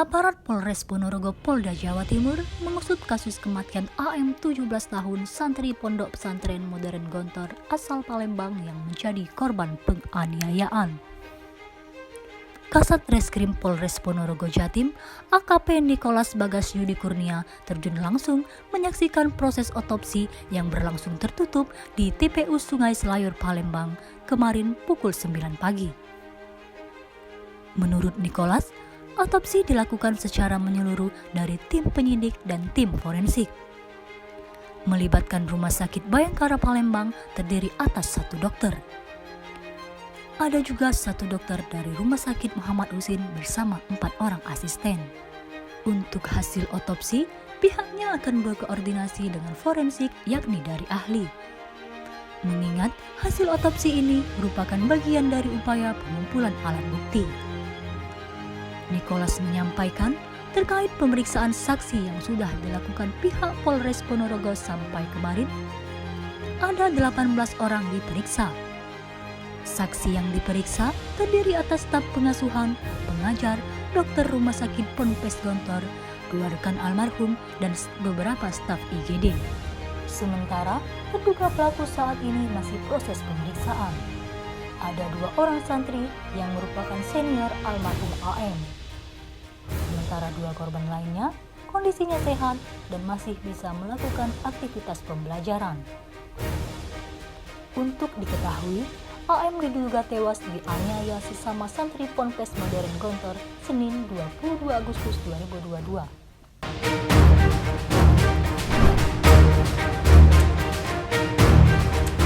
Aparat Polres Ponorogo Polda Jawa Timur mengusut kasus kematian AM 17 tahun santri Pondok Pesantren Modern Gontor asal Palembang yang menjadi korban penganiayaan. Kasat Reskrim Polres Ponorogo Jatim, AKP Nikolas Bagas Yudi Kurnia terjun langsung menyaksikan proses otopsi yang berlangsung tertutup di TPU Sungai Selayur Palembang kemarin pukul 9 pagi. Menurut Nikolas, otopsi dilakukan secara menyeluruh dari tim penyidik dan tim forensik. Melibatkan Rumah Sakit Bayangkara Palembang terdiri atas 1 dokter. Ada juga 1 dokter dari Rumah Sakit Muhammad Husin bersama 4 orang asisten. Untuk hasil otopsi, pihaknya akan berkoordinasi dengan forensik yakni dari ahli. Mengingat hasil otopsi ini merupakan bagian dari upaya pengumpulan alat bukti. Nikolas menyampaikan terkait pemeriksaan saksi yang sudah dilakukan pihak Polres Ponorogo sampai kemarin, ada 18 orang diperiksa. Saksi yang diperiksa terdiri atas staf pengasuhan, pengajar, dokter Rumah Sakit Ponpes Gontor, keluarga almarhum, dan beberapa staf IGD. Sementara, terduga pelaku saat ini masih proses pemeriksaan. Ada 2 orang santri yang merupakan senior almarhum AM. Sementara 2 korban lainnya kondisinya sehat dan masih bisa melakukan aktivitas pembelajaran. Untuk diketahui, AM diduga tewas dianiaya sesama santri Ponpes Modern Gontor Senin 22 Agustus 2022.